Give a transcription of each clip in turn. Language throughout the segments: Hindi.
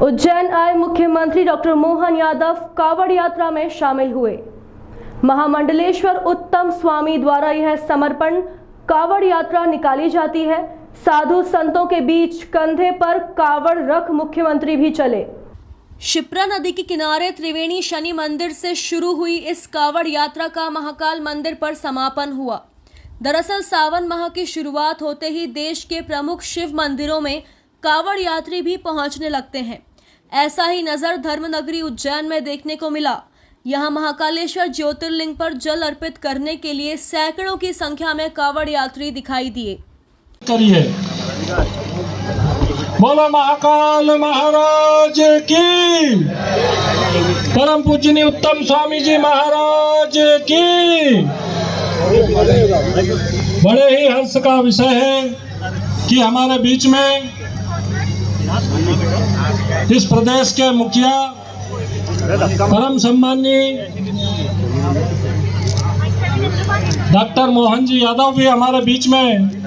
उज्जैन आए मुख्यमंत्री डॉक्टर मोहन यादव कावड़ यात्रा में शामिल हुए। महामंडलेश्वर उत्तम स्वामी द्वारा यह समर्पण कावड़ यात्रा निकाली जाती है। साधु संतों के बीच कंधे पर कावड़ रख मुख्यमंत्री भी चले। शिप्रा नदी के किनारे त्रिवेणी शनि मंदिर से शुरू हुई इस कावड़ यात्रा का महाकाल मंदिर पर समापन हुआ। दरअसल सावन माह की शुरुआत होते ही देश के प्रमुख शिव मंदिरों में कावड़ यात्री भी पहुंचने लगते हैं। ऐसा ही नजर धर्मनगरी उज्जैन में देखने को मिला। यहां महाकालेश्वर ज्योतिर्लिंग पर जल अर्पित करने के लिए सैकड़ों की संख्या में कावड़ यात्री दिखाई दिए। बोलो महाकाल महाराज की, परम पूजनीय उत्तम स्वामी जी महाराज की। बड़े ही हर्ष का विषय है कि हमारे बीच में इस प्रदेश के मुखिया परम सम्मानीय डॉक्टर मोहन जी यादव भी हमारे बीच में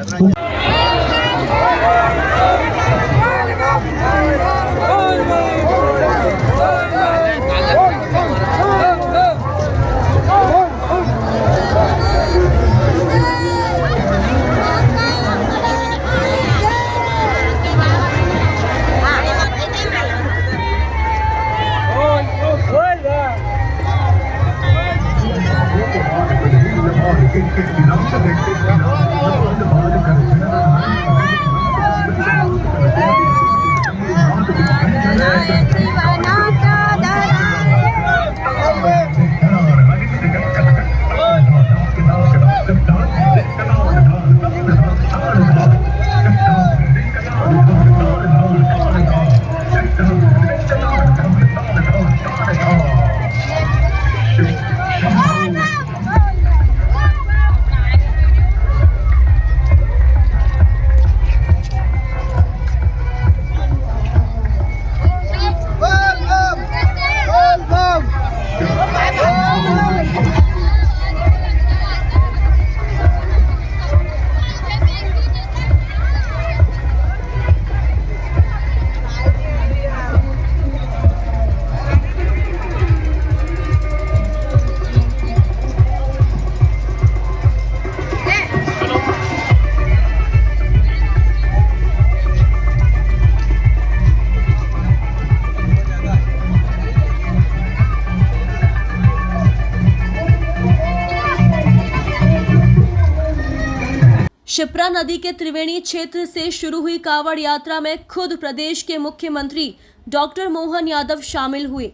शिप्रा नदी के त्रिवेणी क्षेत्र से शुरू हुई कावड़ यात्रा में खुद प्रदेश के मुख्यमंत्री डॉक्टर मोहन यादव शामिल हुए।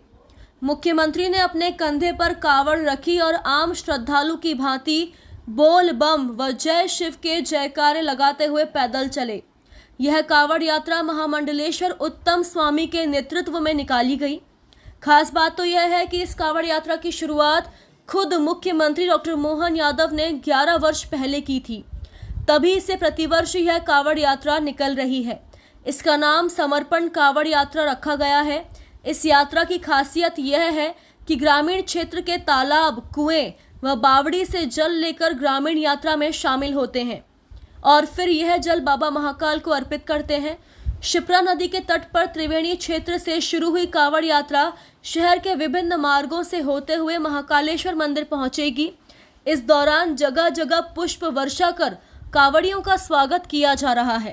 मुख्यमंत्री ने अपने कंधे पर कावड़ रखी और आम श्रद्धालु की भांति बोल बम व जय शिव के जयकारे लगाते हुए पैदल चले। यह कावड़ यात्रा महामंडलेश्वर उत्तम स्वामी के नेतृत्व में निकाली गई। खास बात तो यह है कि इस कावड़ यात्रा की शुरुआत खुद मुख्यमंत्री डॉक्टर मोहन यादव ने 11 वर्ष पहले की थी। तभी से प्रतिवर्ष यह कावड़ यात्रा निकल रही है। इसका नाम समर्पण कावड़ यात्रा रखा गया है। इस यात्रा की खासियत यह है कि ग्रामीण क्षेत्र के तालाब, कुएं व बावड़ी से जल लेकर ग्रामीण यात्रा में शामिल होते हैं और फिर यह जल बाबा महाकाल को अर्पित करते हैं। शिप्रा नदी के तट पर त्रिवेणी क्षेत्र से शुरू हुई कावड़ यात्रा शहर के विभिन्न मार्गों से होते हुए महाकालेश्वर मंदिर पहुंचेगी। इस दौरान जगह जगह पुष्प वर्षा कर कावड़ियों का स्वागत किया जा रहा है।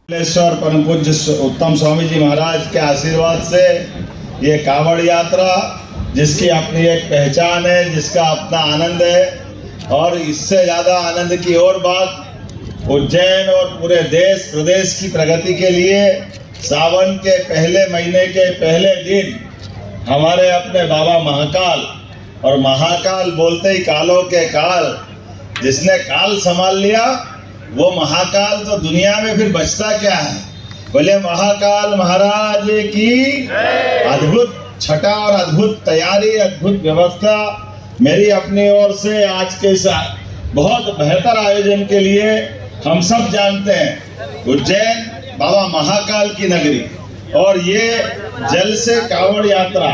परम पूज्य उत्तम स्वामी जी महाराज के आशीर्वाद से ये कावड़ यात्रा, जिसकी अपनी एक पहचान है, जिसका अपना आनंद है, और इससे ज़्यादा आनंद की और बात उज्जैन और पूरे देश प्रदेश की प्रगति के लिए सावन के पहले महीने के पहले दिन हमारे अपने बाबा महाकाल, और महाकाल बोलते ही कालों के काल, जिसने काल संभाल लिया वो महाकाल तो दुनिया में फिर बचता क्या है। बोले महाकाल महाराज की। अद्भुत छटा और अद्भुत तैयारी, अद्भुत व्यवस्था मेरी अपनी ओर से आज के साथ बहुत बेहतर आयोजन के लिए। हम सब जानते हैं उज्जैन बाबा महाकाल की नगरी, और ये जल से कावड़ यात्रा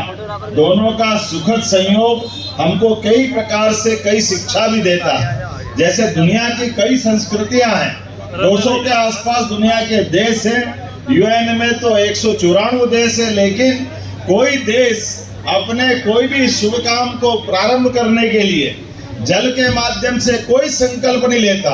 दोनों का सुखद संयोग हमको कई प्रकार से कई शिक्षा भी देता है। जैसे दुनिया की कई संस्कृतियां हैं, 200 के आसपास दुनिया के देश हैं, यूएन में तो 194 देश है, लेकिन कोई देश अपने कोई भी शुभ काम को प्रारंभ करने के लिए जल के माध्यम से कोई संकल्प नहीं लेता।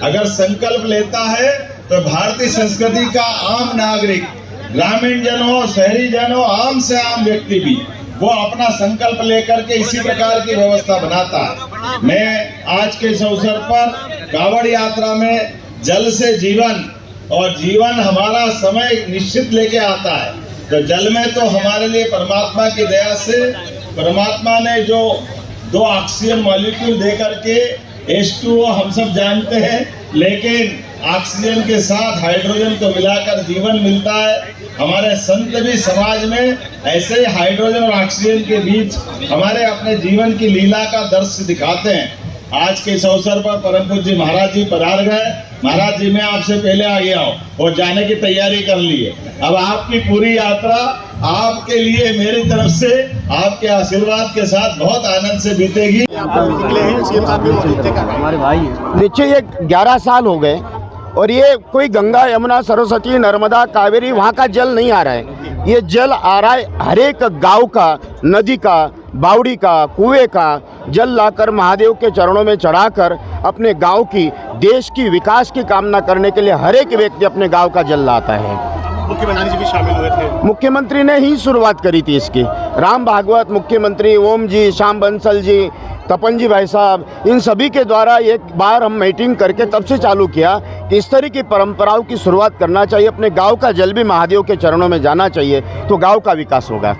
अगर संकल्प लेता है तो भारतीय संस्कृति का आम नागरिक, ग्रामीण जन हो, शहरी जन हो, आम से आम व्यक्ति भी वो अपना संकल्प लेकर के इसी प्रकार की व्यवस्था बनाता है। मैं आज के इस अवसर पर कावड़ यात्रा में जल से जीवन और जीवन हमारा समय निश्चित लेके आता है, तो जल में तो हमारे लिए परमात्मा की दया से परमात्मा ने जो 2 ऑक्सीजन मॉलिक्यूल दे करके H2O हम सब जानते हैं, लेकिन ऑक्सीजन के साथ हाइड्रोजन को मिलाकर जीवन मिलता है। हमारे संत भी समाज में ऐसे ही हाइड्रोजन और ऑक्सीजन के बीच हमारे अपने जीवन की लीला का दृश्य दिखाते हैं। आज के इस अवसर पर परम पूज्य महाराज जी पधार गए। महाराज जी, मैं आपसे पहले आ गया हूँ और जाने की तैयारी कर ली है। अब आपकी पूरी यात्रा आपके लिए मेरी तरफ से आपके आशीर्वाद के साथ बहुत आनंद से बीतेगी। देखिए, ये 11 साल हो गए और ये कोई गंगा, यमुना, सरस्वती, नर्मदा, कावेरी वहाँ का जल नहीं आ रहा है। ये जल आ रहा है हर एक गांव का, नदी का, बावड़ी का, कुएं का जल लाकर महादेव के चरणों में चढ़ाकर अपने गांव की, देश की विकास की कामना करने के लिए हर एक व्यक्ति अपने गांव का जल लाता है। मुख्यमंत्री जी भी शामिल हुए थे। मुख्यमंत्री ने ही शुरुआत करी थी इसकी। राम भागवत मुख्यमंत्री, ओम जी, श्याम बंसल जी, तपन जी भाई साहब, इन सभी के द्वारा एक बार हम मीटिंग करके तब से चालू किया कि इस तरह की परंपराओं की शुरुआत करना चाहिए। अपने गांव का जल भी महादेव के चरणों में जाना चाहिए, तो गांव का विकास होगा।